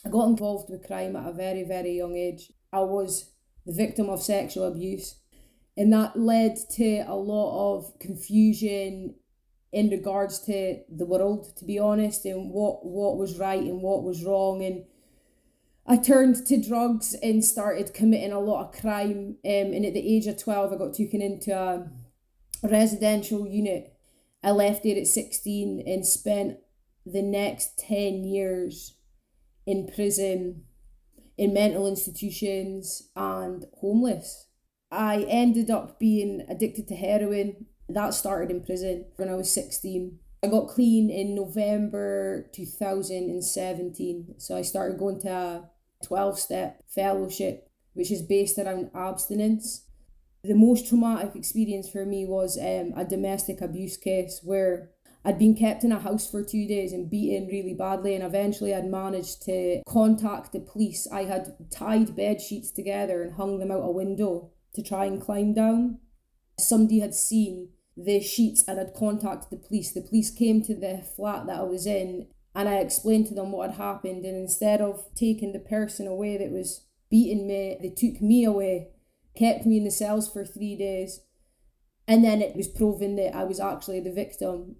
I got involved with crime at a very, very young age. I was the victim of sexual abuse, and that led to a lot of confusion in regards to the world, to be honest, and what was right and what was wrong. And I turned to drugs and started committing a lot of crime. And at the age of 12, I got taken into a residential unit. I left there at 16 and spent the next 10 years in prison, in mental institutions, and homeless. I ended up being addicted to heroin. That started in prison when I was 16. I got clean in November 2017. So I started going to a 12-step fellowship, which is based around abstinence. The most traumatic experience for me was a domestic abuse case where I'd been kept in a house for 2 days and beaten really badly, and eventually I'd managed to contact the police. I had tied bed sheets together and hung them out a window to try and climb down. Somebody had seen the sheets and had contacted the police. The police came to the flat that I was in, and I explained to them what had happened, and instead of taking the person away that was beating me, they took me away, kept me in the cells for 3 days, and then it was proven that I was actually the victim.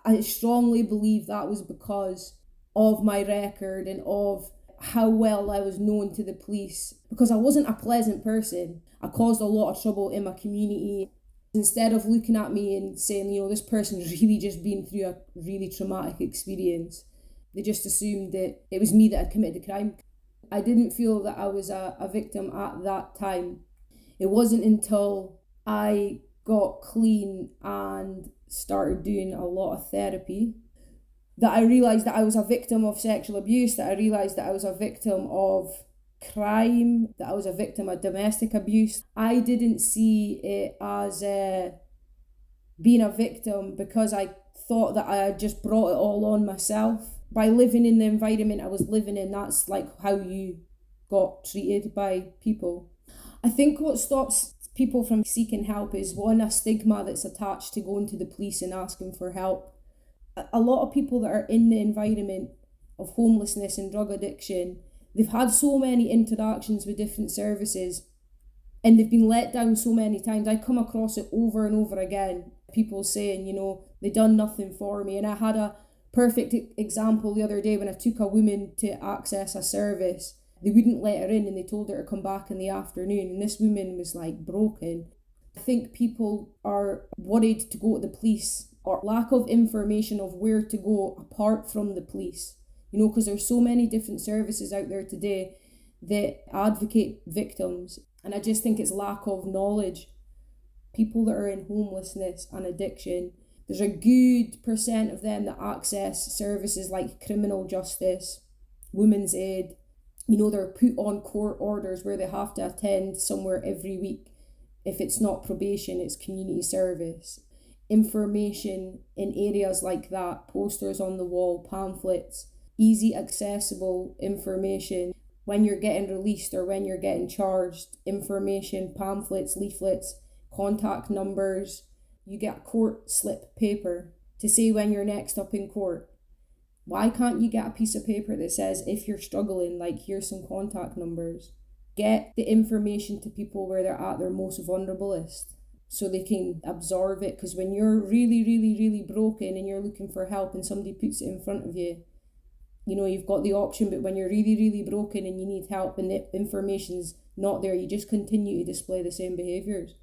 I strongly believe that was because of my record and of how well I was known to the police, because I wasn't a pleasant person. I caused a lot of trouble in my community. Instead of looking at me and saying, this person's really just been through a really traumatic experience, they just assumed that it was me that had committed the crime. I didn't feel that I was a victim at that time. It wasn't until I got clean and started doing a lot of therapy that I realised that I was a victim of sexual abuse, that I realised that I was a victim of crime, that I was a victim of domestic abuse. I didn't see it as being a victim because I thought that I had just brought it all on myself. By living in the environment I was living in, that's like how you got treated by people. I think what stops people from seeking help is, one, a stigma that's attached to going to the police and asking for help. A lot of people that are in the environment of homelessness and drug addiction, they've had so many interactions with different services and they've been let down so many times. I come across it over and over again. People saying, they done nothing for me. And I had a perfect example the other day when I took a woman to access a service. They wouldn't let her in and they told her to come back in the afternoon. And this woman was like broken. I think people are worried to go to the police, or lack of information of where to go apart from the police. Because there's so many different services out there today that advocate victims. And I just think it's lack of knowledge. People that are in homelessness and addiction, there's a good percent of them that access services like criminal justice, women's aid. They're put on court orders where they have to attend somewhere every week. If it's not probation, it's community service. Information in areas like that, posters on the wall, pamphlets, easy accessible information when you're getting released or when you're getting charged, information, pamphlets, leaflets, contact numbers. You get a court slip paper to say when you're next up in court. Why can't you get a piece of paper that says, if you're struggling, here's some contact numbers? Get the information to people where they're at their most vulnerablest so they can absorb it. Because when you're really, really, really broken and you're looking for help and somebody puts it in front of you, you've got the option. But when you're really, really broken and you need help and the information's not there, you just continue to display the same behaviours.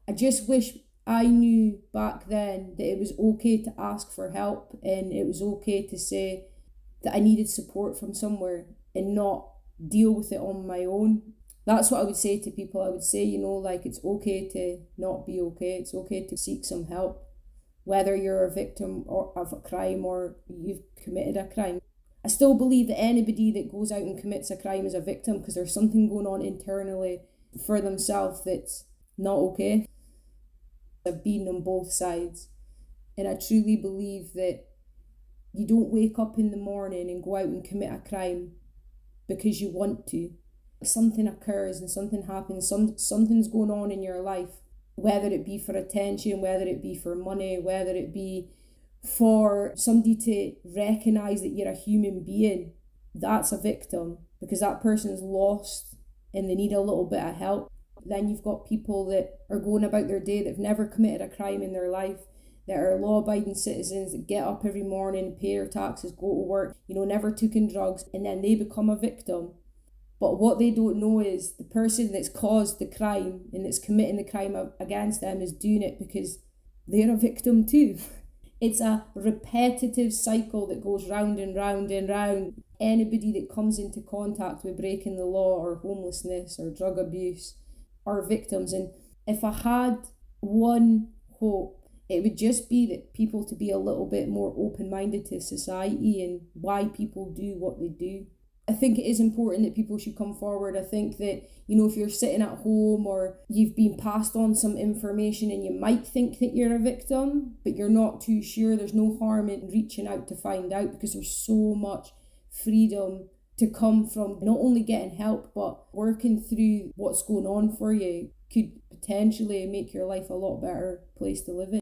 I just wish I knew back then that it was okay to ask for help and it was okay to say that I needed support from somewhere and not deal with it on my own. That's what I would say to people. I would say, it's okay to not be okay. It's okay to seek some help, whether you're a victim of a crime or you've committed a crime. I still believe that anybody that goes out and commits a crime is a victim because there's something going on internally for themselves that's not okay. I've been on both sides, and I truly believe that you don't wake up in the morning and go out and commit a crime because you want to. Something occurs and something happens, something's going on in your life, whether it be for attention, whether it be for money, whether it be for somebody to recognise that you're a human being. that's a victim, because that person's lost and they need a little bit of help. Then you've got people that are going about their day, that have never committed a crime in their life, that are law-abiding citizens, that get up every morning, pay their taxes, go to work, never took in drugs, and then they become a victim. But what they don't know is the person that's caused the crime and that's committing the crime against them is doing it because they're a victim too. It's a repetitive cycle that goes round and round and round. Anybody that comes into contact with breaking the law or homelessness or drug abuse are victims. And if I had one hope, it would just be that people to be a little bit more open-minded to society and why people do what they do. I think it is important that people should come forward. I think that, if you're sitting at home or you've been passed on some information and you might think that you're a victim, but you're not too sure, there's no harm in reaching out to find out, because there's so much freedom to come from not only getting help, but working through what's going on for you could potentially make your life a lot better place to live in.